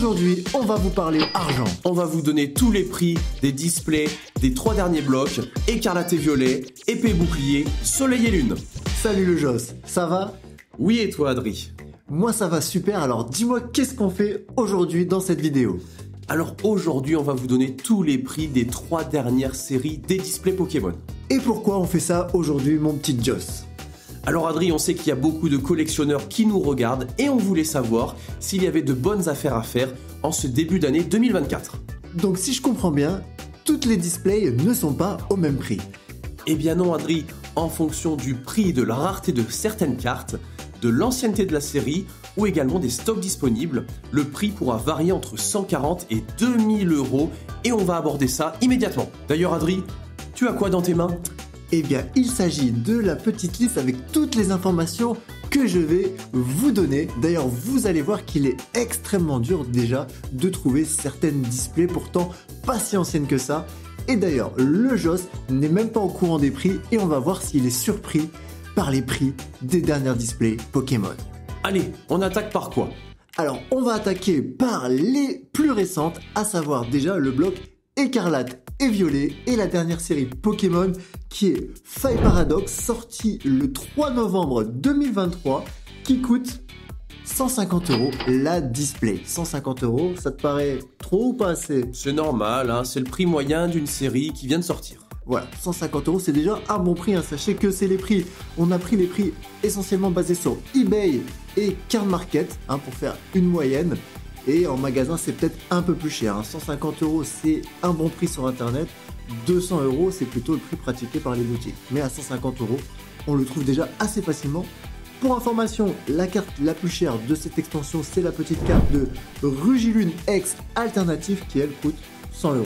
Aujourd'hui, on va vous parler argent. On va vous donner tous les prix des displays des 3 derniers blocs, écarlate et violet, épée et bouclier, soleil et lune. Salut le Joss, ça va? Oui, et toi Adri? Moi ça va super, alors dis-moi qu'est-ce qu'on fait aujourd'hui dans cette vidéo? Alors aujourd'hui, on va vous donner tous les prix des 3 dernières séries des displays Pokémon. Et pourquoi on fait ça aujourd'hui, mon petit Joss? Alors Adri, on sait qu'il y a beaucoup de collectionneurs qui nous regardent et on voulait savoir s'il y avait de bonnes affaires à faire en ce début d'année 2024. Donc si je comprends bien, toutes les displays ne sont pas au même prix. Eh bien non Adri, en fonction du prix de la rareté de certaines cartes, de l'ancienneté de la série ou également des stocks disponibles, le prix pourra varier entre 140 et 2000 euros et on va aborder ça immédiatement. D'ailleurs Adri, tu as quoi dans tes mains ? Eh bien, il s'agit de la petite liste avec toutes les informations que je vais vous donner. D'ailleurs, vous allez voir qu'il est extrêmement dur déjà de trouver certaines displays, pourtant pas si anciennes que ça. Et d'ailleurs, le Joss n'est même pas au courant des prix et on va voir s'il est surpris par les prix des dernières displays Pokémon. Allez, on attaque par quoi ? Alors, on va attaquer par les plus récentes, à savoir déjà le bloc écarlate et violet et la dernière série Pokémon qui est Faille Paradox, sortie le 3 novembre 2023, qui coûte 150 € la display. 150 €, ça te paraît trop ou pas assez? C'est normal, hein, c'est le prix moyen d'une série qui vient de sortir. Voilà, 150 € c'est déjà un bon prix, hein. Sachez que c'est les prix, on a pris les prix essentiellement basés sur eBay et Card Market, hein, pour faire une moyenne. Et en magasin, c'est peut-être un peu plus cher. 150 €, c'est un bon prix sur Internet. 200 €, c'est plutôt le prix pratiqué par les boutiques. Mais à 150 €, on le trouve déjà assez facilement. Pour information, la carte la plus chère de cette extension, c'est la petite carte de Rugilune X Alternative qui, elle, coûte 100 €.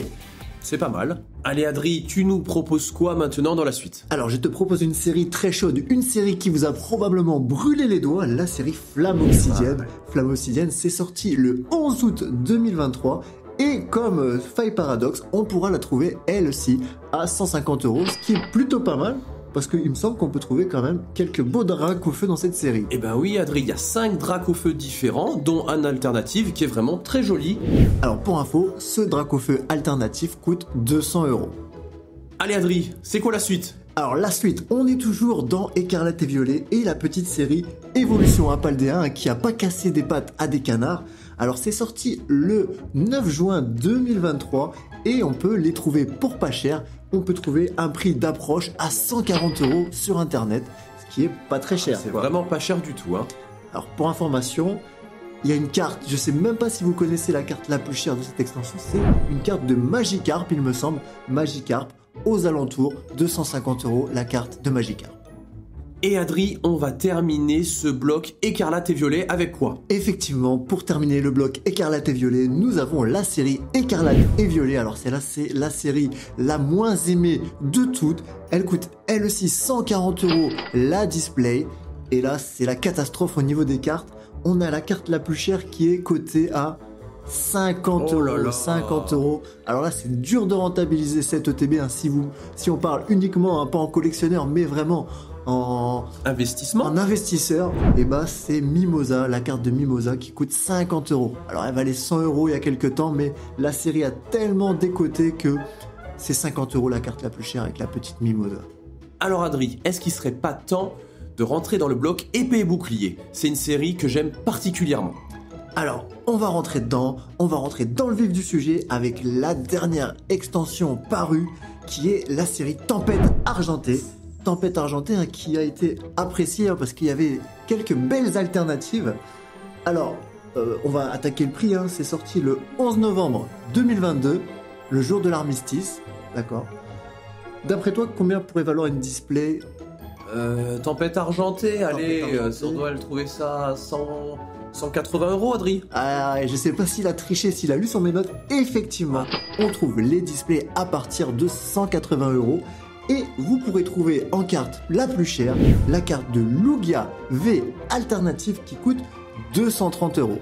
C'est pas mal. Allez Adri, tu nous proposes quoi maintenant dans la suite ? Alors je te propose une série très chaude, une série qui vous a probablement brûlé les doigts, la série Flamme Obsidienne. Flamme Obsidienne, c'est sorti le 11 août 2023 et comme Faille Paradox, on pourra la trouver elle aussi à 150 €, ce qui est plutôt pas mal. Parce qu'il me semble qu'on peut trouver quand même quelques beaux dracs au feu dans cette série. Eh ben oui Adri, il y a 5 dracs au feu différents, dont un alternative qui est vraiment très joli. Alors pour info, ce drac au feu alternatif coûte 200 €. Allez Adri, c'est quoi la suite ? Alors la suite, on est toujours dans Écarlate et Violet et la petite série Évolution Apaldéen qui a pas cassé des pattes à des canards. Alors c'est sorti le 9 juin 2023 et on peut les trouver pour pas cher. On peut trouver un prix d'approche à 140 € sur internet, ce qui est pas très cher. C'est vraiment pas cher du tout, hein. Alors pour information, il y a une carte, je sais même pas si vous connaissez la carte la plus chère de cette extension, c'est une carte de Magikarp il me semble, Magikarp, aux alentours de 150 € la carte de Magikarp. Et Adri, on va terminer ce bloc écarlate et violet avec quoi ? Effectivement, pour terminer le bloc Écarlate et Violet, nous avons la série Écarlate et Violet. Alors celle-là, c'est la série la moins aimée de toutes. Elle coûte elle aussi 140 € la display. Et là, c'est la catastrophe au niveau des cartes. On a la carte la plus chère qui est cotée à 50 €. Oh là là. 50 €. Alors là, c'est dur de rentabiliser cette ETB, hein, si on parle uniquement, hein, pas en collectionneur, mais vraiment en investisseur, et bah c'est Mimosa, la carte de Mimosa qui coûte 50 €. Alors elle valait 100 € il y a quelques temps, mais la série a tellement décoté que c'est 50 € la carte la plus chère avec la petite Mimosa. Alors Adri, est-ce qu'il serait pas temps de rentrer dans le bloc épée et bouclier ? C'est une série que j'aime particulièrement. Alors, on va rentrer dans le vif du sujet avec la dernière extension parue qui est la série Tempête Argentée. Tempête Argentée, hein, qui a été appréciée, hein, parce qu'il y avait quelques belles alternatives. Alors, on va attaquer le prix, hein. C'est sorti le 11 novembre 2022, le jour de l'armistice, d'accord. D'après toi, combien pourrait valoir une display ? Tempête argentée, allez, Argentée. on doit le trouver ça à 180 € Adri. Ah, je sais pas s'il a triché, s'il a lu sur mes notes. Effectivement, on trouve les displays à partir de 180 €. Et vous pourrez trouver en carte la plus chère, la carte de Lugia V Alternative qui coûte 230 €.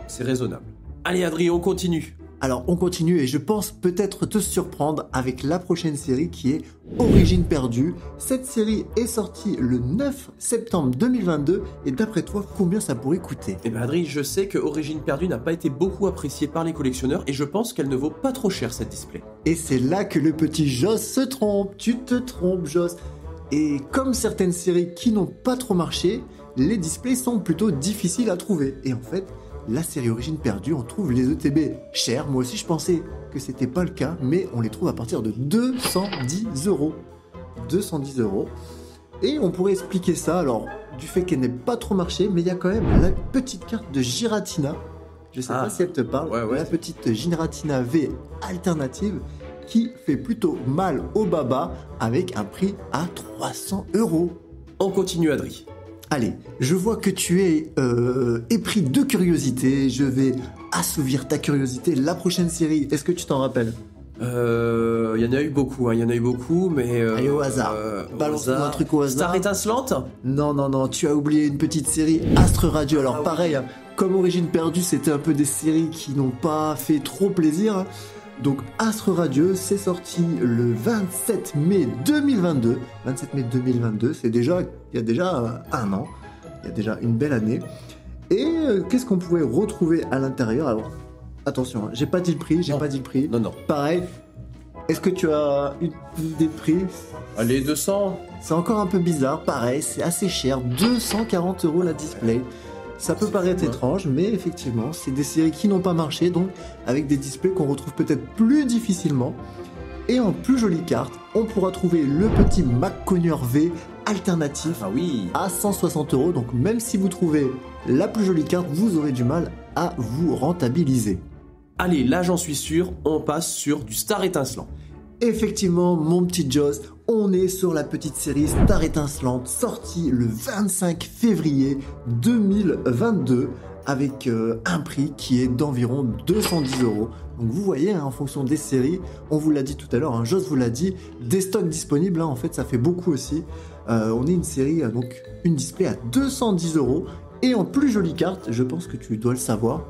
C'est raisonnable. Allez Adri, on continue. Alors on continue et je pense peut-être te surprendre avec la prochaine série qui est Origine perdue. Cette série est sortie le 9 septembre 2022 et d'après toi, combien ça pourrait coûter? Eh ben Adri, je sais que Origine perdue n'a pas été beaucoup appréciée par les collectionneurs et je pense qu'elle ne vaut pas trop cher cette display. Et c'est là que le petit Joss se trompe. Tu te trompes, Joss. Et comme certaines séries qui n'ont pas trop marché, les displays sont plutôt difficiles à trouver. Et en fait, la série Origine perdue, on trouve les ETB chers. Moi aussi, je pensais que c'était pas le cas, mais on les trouve à partir de 210 euros. 210 euros. Et on pourrait expliquer ça, alors, du fait qu'elle n'ait pas trop marché, mais il y a quand même la petite carte de Giratina. Je sais pas si elle te parle. Ouais. La petite Giratina V alternative qui fait plutôt mal au baba avec un prix à 300 euros. On continue Adri. Allez, je vois que tu es épris de curiosité, je vais assouvir ta curiosité. La prochaine série, est-ce que tu t'en rappelles? Il y en a eu beaucoup, mais... Allez, au hasard. Balance-moi un truc au hasard. Star étincelante? Non, tu as oublié une petite série, Astre Radio. Alors pareil, hein, comme Origine perdue, c'était un peu des séries qui n'ont pas fait trop plaisir. Donc Astre Radio, c'est sorti le 27 mai 2022. 27 mai 2022, il y a déjà un an. Il y a déjà une belle année. Et qu'est-ce qu'on pouvait retrouver à l'intérieur? Alors, attention, j'ai pas dit le prix, Non. Pareil, est-ce que tu as une idée de prix? Allez, 200. C'est encore un peu bizarre, pareil, c'est assez cher. 240 euros la display. Ça peut paraître étrange, mais effectivement, c'est des séries qui n'ont pas marché, donc avec des displays qu'on retrouve peut-être plus difficilement. Et en plus jolie carte, on pourra trouver le petit Mac Conner V alternatif à 160 euros. Donc même si vous trouvez la plus jolie carte, vous aurez du mal à vous rentabiliser. Allez, là j'en suis sûr, on passe sur du Star étincelant. Effectivement, mon petit Joss, on est sur la petite série Star étincelante, sortie le 25 février 2022, avec un prix qui est d'environ 210 euros. Donc vous voyez, hein, en fonction des séries, on vous l'a dit tout à l'heure, hein, Joss vous l'a dit, des stocks disponibles, hein, en fait ça fait beaucoup aussi. On est une série, donc une display à 210 euros, et en plus jolie carte, je pense que tu dois le savoir.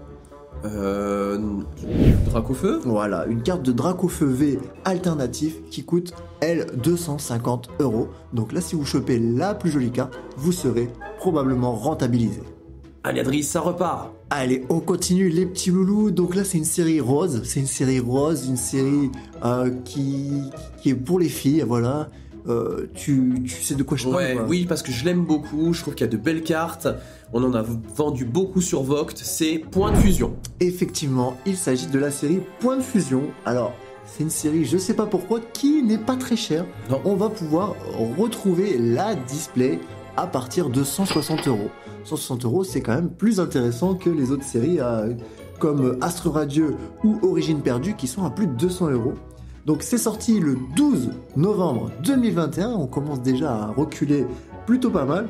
Dracofeu? Voilà, une carte de Dracofeu V alternatif qui coûte, elle, 250 euros. Donc là, si vous chopez la plus jolie carte, vous serez probablement rentabilisé. Allez Adri, ça repart. Allez, on continue les petits loulous. Donc là, c'est une série rose. C'est une série qui est pour les filles, voilà. Tu sais de quoi je parle? Oui, parce que je l'aime beaucoup, je trouve qu'il y a de belles cartes, on en a vendu beaucoup sur Vogt, c'est Point de Fusion. Effectivement, il s'agit de la série Point de Fusion. Alors, c'est une série, je sais pas pourquoi, qui n'est pas très chère. Non. On va pouvoir retrouver la display à partir de 160 euros. 160 euros, c'est quand même plus intéressant que les autres séries comme Astre Radio ou Origine perdue qui sont à plus de 200 euros. Donc c'est sorti le 12 novembre 2021, on commence déjà à reculer plutôt pas mal.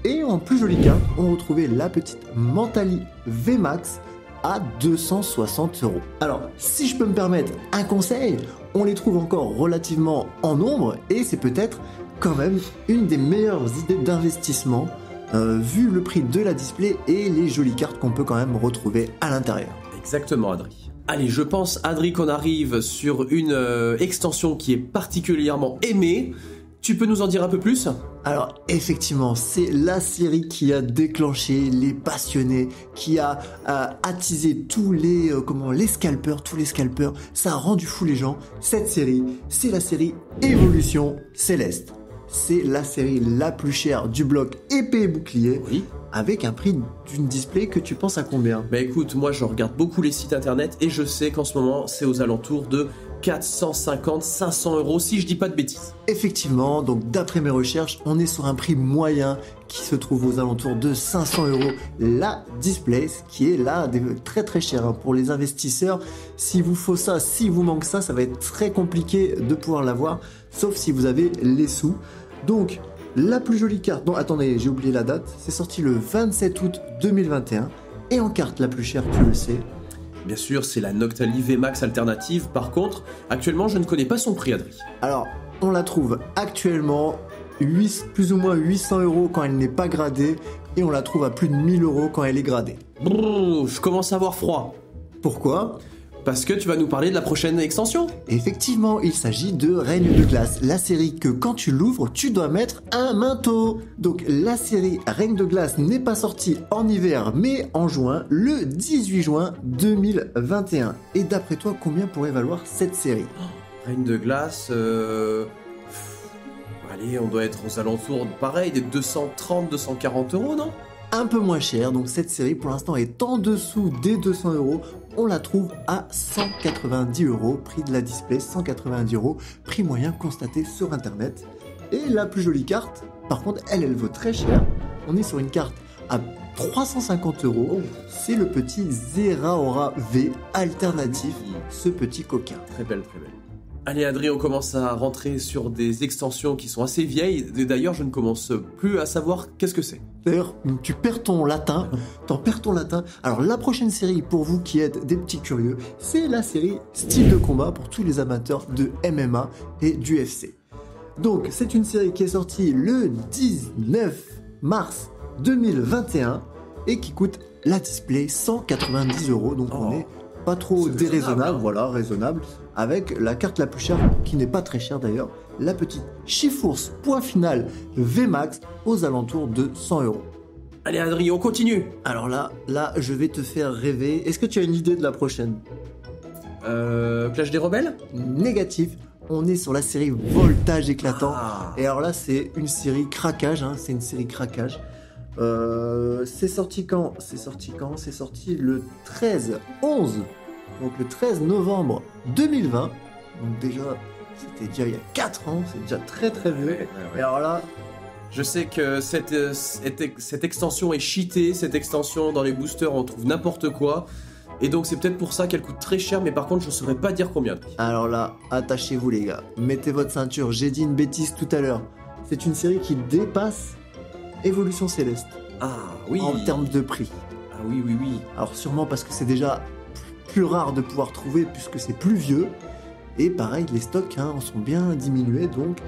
Et en plus joli carte, on retrouvait la petite Mentali VMAX à 260 euros. Alors, si je peux me permettre un conseil, on les trouve encore relativement en nombre et c'est peut-être quand même une des meilleures idées d'investissement vu le prix de la display et les jolies cartes qu'on peut quand même retrouver à l'intérieur. Exactement Adri. Allez, je pense Adri qu'on arrive sur une extension qui est particulièrement aimée. Tu peux nous en dire un peu plus ? Alors effectivement, c'est la série qui a déclenché les passionnés, qui a attisé tous les scalpers, ça a rendu fou les gens. Cette série, c'est la série Évolution Céleste. C'est la série la plus chère du bloc épée et bouclier, oui. Avec un prix d'une display que tu penses à combien ? Bah écoute, moi je regarde beaucoup les sites internet et je sais qu'en ce moment c'est aux alentours de 450-500 euros si je dis pas de bêtises. Effectivement, donc d'après mes recherches, on est sur un prix moyen qui se trouve aux alentours de 500 euros la display, ce qui est là très très cher pour les investisseurs. Si vous faut ça, si vous manque ça, ça va être très compliqué de pouvoir l'avoir, sauf si vous avez les sous. Donc la plus jolie carte, non attendez, j'ai oublié la date, c'est sorti le 27 août 2021 et en carte la plus chère, tu le sais. Bien sûr, c'est la Noctali VMAX alternative. Par contre, actuellement, je ne connais pas son prix, Adri. Alors, on la trouve actuellement plus ou moins 800 euros quand elle n'est pas gradée et on la trouve à plus de 1000 euros quand elle est gradée. Brrr, je commence à avoir froid. Pourquoi ? Parce que tu vas nous parler de la prochaine extension. Effectivement, il s'agit de Règne de glace, la série que quand tu l'ouvres, tu dois mettre un manteau. Donc la série Règne de glace n'est pas sortie en hiver, mais en juin, le 18 juin 2021. Et d'après toi, combien pourrait valoir cette série? Règne de glace, allez, on doit être aux alentours, pareil, des 230-240 euros, non? Un peu moins cher, donc cette série pour l'instant est en dessous des 200 euros. On la trouve à 190 euros, prix de la display 190 euros, prix moyen constaté sur internet. Et la plus jolie carte, par contre, elle vaut très cher. On est sur une carte à 350 euros. C'est le petit Zeraora V alternatif, ce petit coquin. Très belle, très belle. Allez Adrien, on commence à rentrer sur des extensions qui sont assez vieilles. D'ailleurs, je ne commence plus à savoir qu'est-ce que c'est. D'ailleurs, tu perds ton latin. T'en perds ton latin. Alors, la prochaine série, pour vous qui êtes des petits curieux, c'est la série Style de combat pour tous les amateurs de MMA et d'UFC. Donc, c'est une série qui est sortie le 19 mars 2021 et qui coûte la display 190 euros. Donc, on est pas trop déraisonnable, voilà, raisonnable, avec la carte la plus chère, qui n'est pas très chère d'ailleurs, la petite Chifours point final VMAX aux alentours de 100 euros. Allez Adrien, on continue. Alors là, je vais te faire rêver. Est-ce que tu as une idée de la prochaine? Clash des Rebelles? Négatif. On est sur la série Voltage éclatant. Et alors là, c'est une série craquage, hein, c'est une série craquage. C'est sorti quand? C'est sorti le 13-11, donc le 13 novembre 2020. Donc déjà, c'était déjà il y a 4 ans, c'est déjà très très vieux. Ouais. Et alors là, je sais que cette extension est cheatée, cette extension dans les boosters on trouve n'importe quoi. Et donc c'est peut-être pour ça qu'elle coûte très cher, mais par contre je ne saurais pas dire combien. Alors là, attachez-vous les gars, mettez votre ceinture, j'ai dit une bêtise tout à l'heure. C'est une série qui dépasse Évolution Céleste. Ah oui. En termes de prix. Ah oui. Alors sûrement parce que c'est déjà plus rare de pouvoir trouver puisque c'est plus vieux. Et pareil, les stocks sont bien diminués, donc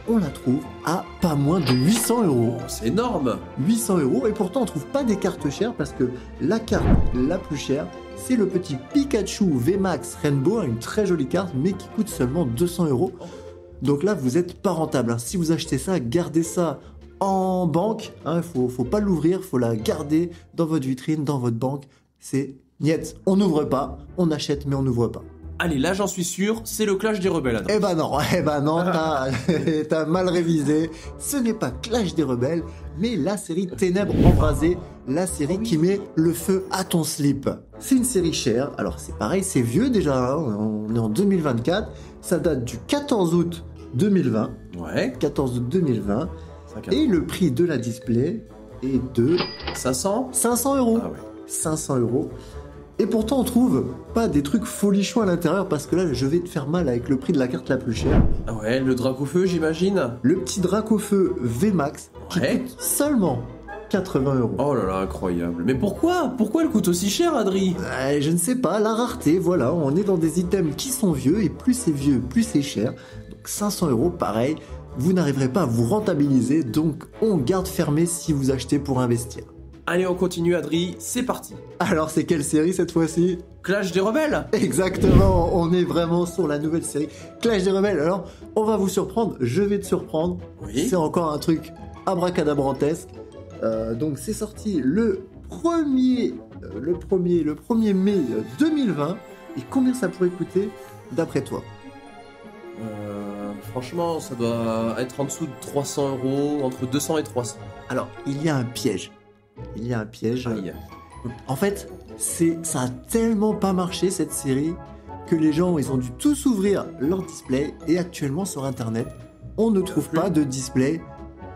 on la trouve à pas moins de 800 euros. Oh, c'est énorme. 800 euros, et pourtant on trouve pas des cartes chères parce que la carte la plus chère, c'est le petit Pikachu VMAX Rainbow, une très jolie carte, mais qui coûte seulement 200 euros. Donc là, vous êtes pas rentable. Si vous achetez ça, gardez ça en banque. Faut pas l'ouvrir, faut la garder dans votre vitrine, dans votre banque. C'est niet, on n'ouvre pas, on achète mais on n'ouvre pas. Allez, là j'en suis sûr, c'est le Clash des Rebelles. Adam. Eh ben non, t'as mal révisé. Ce n'est pas Clash des Rebelles, mais la série Ténèbres Embrasées, la série qui met le feu à ton slip. C'est une série chère, alors c'est pareil, c'est vieux déjà, on est en 2024, ça date du 14 août 2020. Ouais. 14 août 2020. Et le prix de la display est de 500 euros. Ah ouais. 500 euros. Et pourtant, on trouve pas des trucs folichons à l'intérieur parce que là, je vais te faire mal avec le prix de la carte la plus chère. Ah ouais, le Dracofeu, j'imagine. Le petit Dracofeu VMAX qui coûte seulement 80 euros. Oh là là, incroyable. Mais pourquoi elle coûte aussi cher, Adri? Je ne sais pas, la rareté, voilà. On est dans des items qui sont vieux et plus c'est vieux, plus c'est cher. Donc 500 euros, pareil. Vous n'arriverez pas à vous rentabiliser, donc on garde fermé si vous achetez pour investir. Allez, on continue, Adri, c'est parti. Alors, c'est quelle série cette fois-ci? Clash des Rebelles. Exactement, on est vraiment sur la nouvelle série Clash des Rebelles. Alors, on va vous surprendre, je vais te surprendre. Oui. C'est encore un truc abracadabrantesque. Donc, c'est sorti le 1er mai 2020. Et combien ça pourrait coûter, d'après toi? Franchement, ça doit être en dessous de 300 euros, entre 200 et 300. Alors, il y a un piège. Aïe. En fait, ça a tellement pas marché cette série que les gens ils ont dû tous ouvrir leur display et actuellement sur internet, on ne trouve pas de display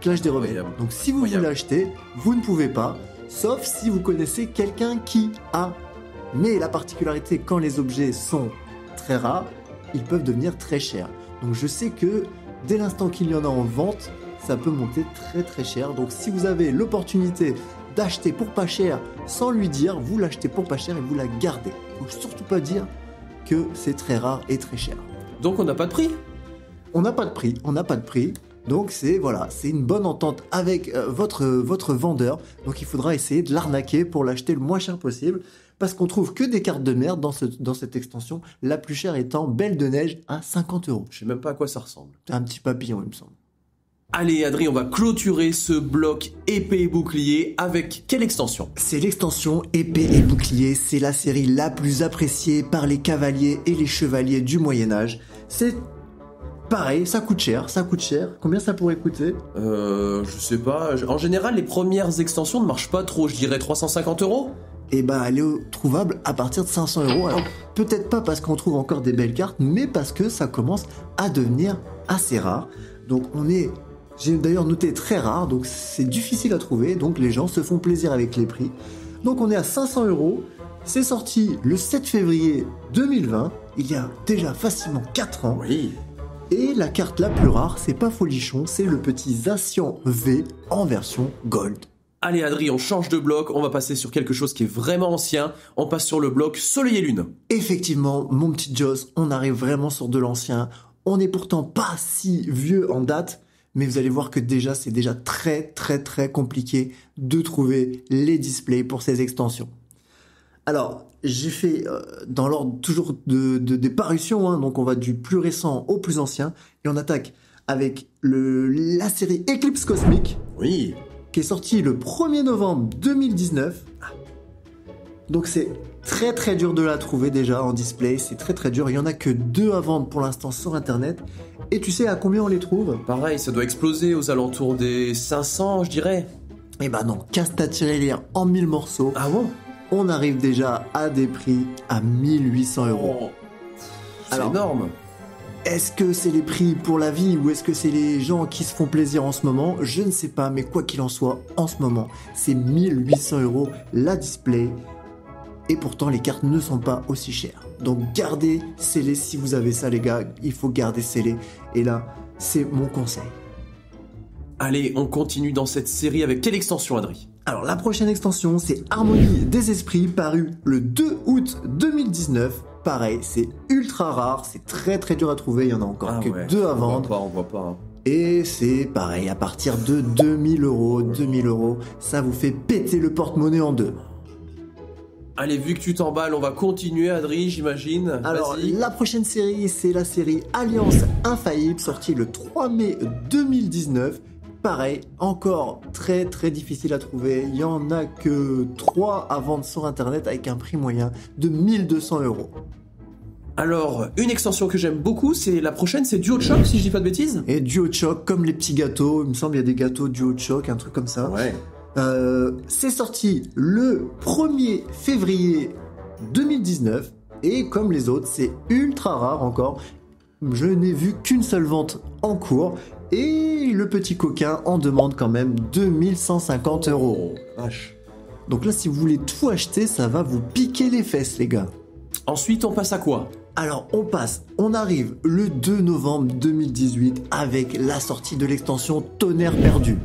Clash des Rebelles. Donc si vous voulez acheter, vous ne pouvez pas, sauf si vous connaissez quelqu'un qui a. Mais la particularité, quand les objets sont très rares, ils peuvent devenir très chers. Donc je sais que dès l'instant qu'il y en a en vente, ça peut monter très très cher. Donc si vous avez l'opportunité d'acheter pour pas cher sans lui dire, vous l'achetez pour pas cher et vous la gardez. Faut surtout pas dire que c'est très rare et très cher. Donc on n'a pas de prix? On n'a pas de prix. Donc c'est une bonne entente avec votre vendeur. Donc il faudra essayer de l'arnaquer pour l'acheter le moins cher possible. parce qu'on trouve que des cartes de merde dans cette extension, la plus chère étant Belle de Neige à 50€. Je sais même pas à quoi ça ressemble. C'est un petit papillon, il me semble. Allez Adrien, on va clôturer ce bloc épée et bouclier avec quelle extension? C'est l'extension épée et bouclier, c'est la série la plus appréciée par les cavaliers et les chevaliers du Moyen-Âge. C'est pareil, ça coûte cher. Combien ça pourrait coûter? Je sais pas. En général, les premières extensions ne marchent pas trop, je dirais 350€. Et bah elle est trouvable à partir de 500€. Alors peut-être pas parce qu'on trouve encore des belles cartes, mais parce que ça commence à devenir assez rare. Donc j'ai d'ailleurs noté très rare, donc c'est difficile à trouver, donc les gens se font plaisir avec les prix. Donc on est à 500€, c'est sorti le 7 février 2020, il y a déjà facilement 4 ans. Oui. Et la carte la plus rare, c'est pas folichon, c'est le petit Zacian V en version Gold. Allez Adrien, on change de bloc, on va passer sur quelque chose qui est vraiment ancien, on passe sur le bloc Soleil et Lune. Effectivement, mon petit Joss, on arrive vraiment sur de l'ancien, on n'est pourtant pas si vieux en date, mais vous allez voir que déjà, c'est déjà très très très compliqué de trouver les displays pour ces extensions. Alors, j'ai fait dans l'ordre toujours des parutions, hein, donc on va du plus récent au plus ancien, et on attaque avec la série Eclipse Cosmique, Oui. qui est sortie le 1er novembre 2019. Donc c'est très très dur de la trouver déjà en display, c'est très très dur, il y en a que 2 à vendre pour l'instant sur internet. Et tu sais à combien on les trouve? Pareil, ça doit exploser aux alentours des 500, je dirais. Eh ben non, casse ta tirelire en 1000 morceaux. Ah bon? On arrive déjà à des prix à 1800€. Oh, c'est Alors, énorme. Est-ce que c'est les prix pour la vie ou est-ce que c'est les gens qui se font plaisir en ce moment? Je ne sais pas, mais quoi qu'il en soit, en ce moment, c'est 1800€ la display. Et pourtant, les cartes ne sont pas aussi chères. Donc gardez scellé si vous avez ça, les gars. Il faut garder scellé. Et là, c'est mon conseil. Allez, on continue dans cette série avec quelle extension, Adri? Alors, la prochaine extension, c'est Harmonie des Esprits, paru le 2 août 2019. Pareil, c'est ultra rare, c'est très très dur à trouver. Il y en a encore que 2 à vendre. On voit pas. Hein. Et c'est pareil, à partir de 2000€. 2000€, ça vous fait péter le porte-monnaie en deux. Allez, vu que tu t'emballes, on va continuer, Adri, j'imagine. Alors, Vas-y. la prochaine série, c'est la série Alliance Infaillible, sortie le 3 mai 2019. Pareil, encore très très difficile à trouver. Il y en a que 3 à vendre sur internet avec un prix moyen de 1200€. Alors, une extension que j'aime beaucoup, c'est la prochaine, c'est Duo de Choc, si je dis pas de bêtises. Et Duo de Choc, comme les petits gâteaux, il me semble qu'il y a des gâteaux Duo de Choc, un truc comme ça. Ouais. C'est sorti le 1er février 2019 et comme les autres, c'est ultra rare encore. Je n'ai vu qu'une seule vente en cours et le petit coquin en demande quand même 2150€. Oh, vache. Donc là, si vous voulez tout acheter, ça va vous piquer les fesses, les gars. Ensuite, on passe à quoi? Alors on arrive le 2 novembre 2018 avec la sortie de l'extension Tonnerre Perdu.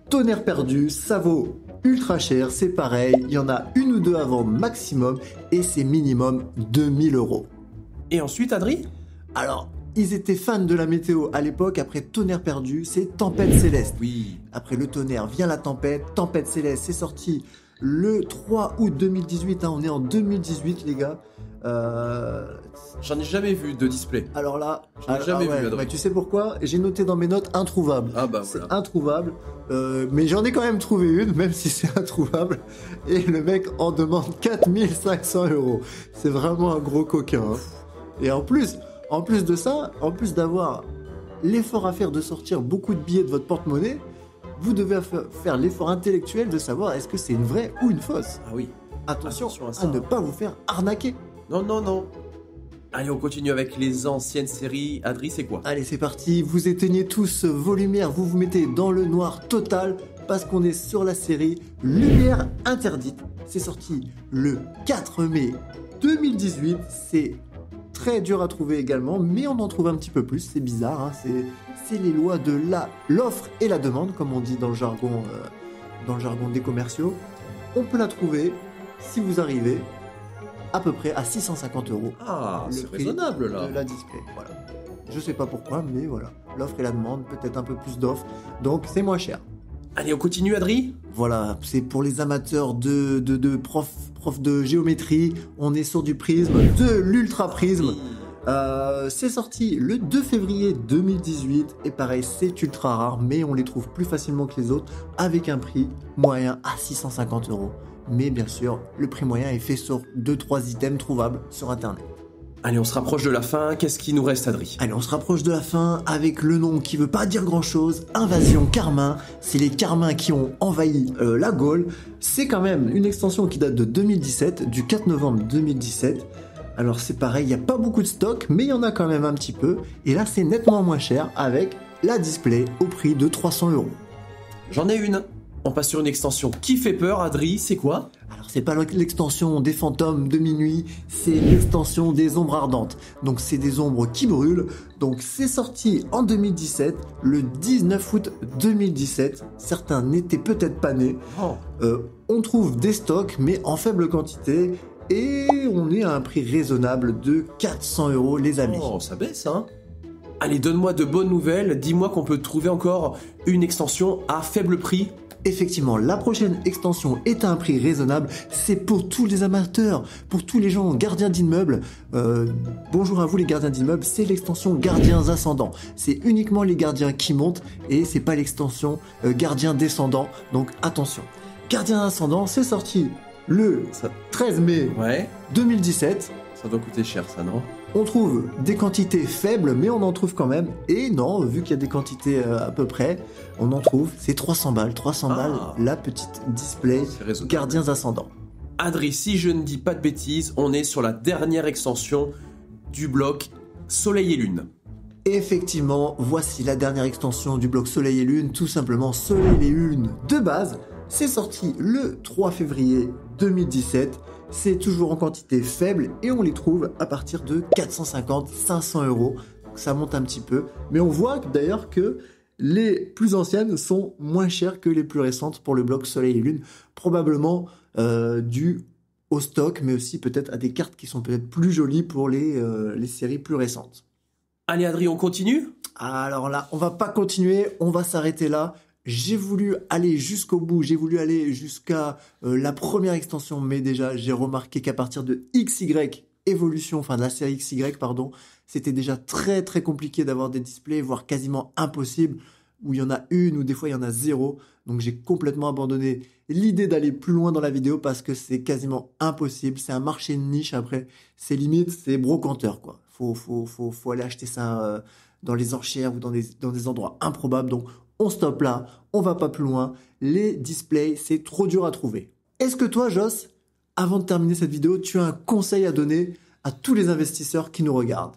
Tonnerre Perdu, ça vaut ultra cher, c'est pareil, il y en a une ou deux à vendre maximum et c'est minimum 2000€. Et ensuite, Adri? Alors, ils étaient fans de la météo à l'époque, après Tonnerre Perdu, c'est Tempête Céleste. Oui. Après le tonnerre vient la tempête, Tempête Céleste, c'est sorti le 3 août 2018, hein, on est en 2018 les gars. J'en ai jamais vu de display. Alors là, J'en ai jamais vu, Adrien. bah, tu sais pourquoi? J'ai noté dans mes notes introuvable. Ah bah C'est voilà. introuvable, mais j'en ai quand même trouvé une, même si c'est introuvable. Et le mec en demande 4500€. C'est vraiment un gros coquin. Hein. Et en plus de ça, en plus d'avoir l'effort à faire de sortir beaucoup de billets de votre porte-monnaie, vous devez faire l'effort intellectuel de savoir est-ce que c'est une vraie ou une fausse. Ah oui. Attention à ça. à ne pas vous faire arnaquer. Non. Allez, on continue avec les anciennes séries. Adri, c'est quoi? Allez, c'est parti, vous éteignez tous vos lumières, vous vous mettez dans le noir total parce qu'on est sur la série Lumière Interdite. C'est sorti le 4 mai 2018, c'est très dur à trouver également, mais on en trouve un petit peu plus, c'est bizarre, hein. C'est les lois de l'offre et la demande, comme on dit dans le jargon des commerciaux. On peut la trouver, si vous arrivez, à peu près à 650€. Ah, Le c'est prix raisonnable là. de la display, voilà. Je sais pas pourquoi, mais voilà. L'offre et la demande, peut-être un peu plus d'offres, donc c'est moins cher. Allez, on continue, Adri? Voilà, c'est pour les amateurs de prof de géométrie, on est sur du prisme, de l'ultra prisme. C'est sorti le 2 février 2018 et pareil c'est ultra rare mais on les trouve plus facilement que les autres avec un prix moyen à 650 €. Mais bien sûr le prix moyen est fait sur 2-3 items trouvables sur internet. Allez, on se rapproche de la fin, qu'est-ce qui nous reste, Adri? Allez, on se rapproche de la fin avec le nom qui veut pas dire grand chose, Invasion Carmin. C'est les Carmins qui ont envahi la Gaule. C'est quand même une extension qui date de 2017, du 4 novembre 2017. Alors c'est pareil, il n'y a pas beaucoup de stock, mais il y en a quand même un petit peu. Et là c'est nettement moins cher avec la display au prix de 300 €. J'en ai une. On passe sur une extension qui fait peur, Adri, c'est quoi? Alors c'est pas l'extension des fantômes de minuit, c'est l'extension des ombres ardentes. Donc c'est des ombres qui brûlent. Donc c'est sorti en 2017, le 19 août 2017. Certains n'étaient peut-être pas nés. On trouve des stocks mais en faible quantité. Et on est à un prix raisonnable de 400 € les amis. Oh, ça baisse, hein? Allez, donne-moi de bonnes nouvelles, dis-moi qu'on peut trouver encore une extension à faible prix. Effectivement, la prochaine extension est à un prix raisonnable, c'est pour tous les amateurs, pour tous les gens gardiens d'immeubles. Bonjour à vous les gardiens d'immeubles, c'est l'extension gardiens ascendants. C'est uniquement les gardiens qui montent et c'est pas l'extension gardiens descendants, donc attention. Gardiens ascendants, c'est sorti le 13 mai 2017. Ça doit coûter cher ça, non? On trouve des quantités faibles, mais on en trouve quand même. Et non, vu qu'il y a des quantités à peu près, on en trouve. C'est 300 balles. 300 balles, la petite display gardiens ascendants. Adri, si je ne dis pas de bêtises, on est sur la dernière extension du bloc Soleil et Lune. Effectivement, voici la dernière extension du bloc Soleil et Lune. Tout simplement, Soleil et Lune de base. C'est sorti le 3 février 2017. C'est toujours en quantité faible et on les trouve à partir de 450-500 €. Donc ça monte un petit peu. Mais on voit d'ailleurs que les plus anciennes sont moins chères que les plus récentes pour le bloc Soleil et Lune. Probablement dû au stock, mais aussi peut-être à des cartes qui sont peut-être plus jolies pour les séries plus récentes. Allez Adri, on continue? Alors là, on va pas continuer, on va s'arrêter là. J'ai voulu aller jusqu'au bout, j'ai voulu aller jusqu'à la première extension, mais déjà j'ai remarqué qu'à partir de XY Evolution, enfin de la série XY, pardon, c'était déjà très très compliqué d'avoir des displays, voire quasiment impossible, où il y en a une ou des fois il y en a 0. Donc j'ai complètement abandonné l'idée d'aller plus loin dans la vidéo parce que c'est quasiment impossible, c'est un marché de niche après, c'est limite, c'est brocanteur quoi. Faut aller acheter ça dans les enchères ou dans des endroits improbables, donc on stoppe là, on va pas plus loin. Les displays, c'est trop dur à trouver. Est-ce que toi, Joss, avant de terminer cette vidéo, tu as un conseil à donner à tous les investisseurs qui nous regardent?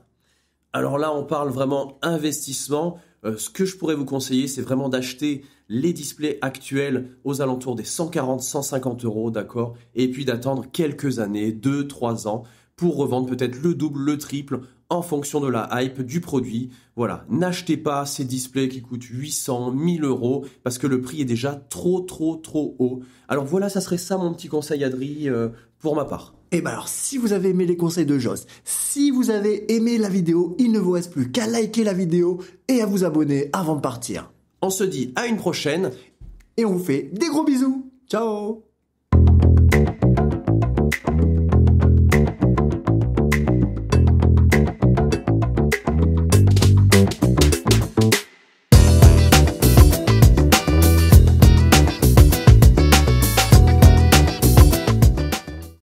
Alors là, on parle vraiment investissement. Ce que je pourrais vous conseiller, c'est vraiment d'acheter les displays actuels aux alentours des 140-150 €, d'accord? Et puis d'attendre quelques années, 2-3 ans, pour revendre peut-être le double, le triple, en fonction de la hype du produit. Voilà, n'achetez pas ces displays qui coûtent 800, 1000 € parce que le prix est déjà trop haut. Alors voilà, ça serait ça mon petit conseil Adri pour ma part. Et ben alors, si vous avez aimé les conseils de Joss, si vous avez aimé la vidéo, il ne vous reste plus qu'à liker la vidéo et à vous abonner avant de partir. On se dit à une prochaine. Et on vous fait des gros bisous. Ciao!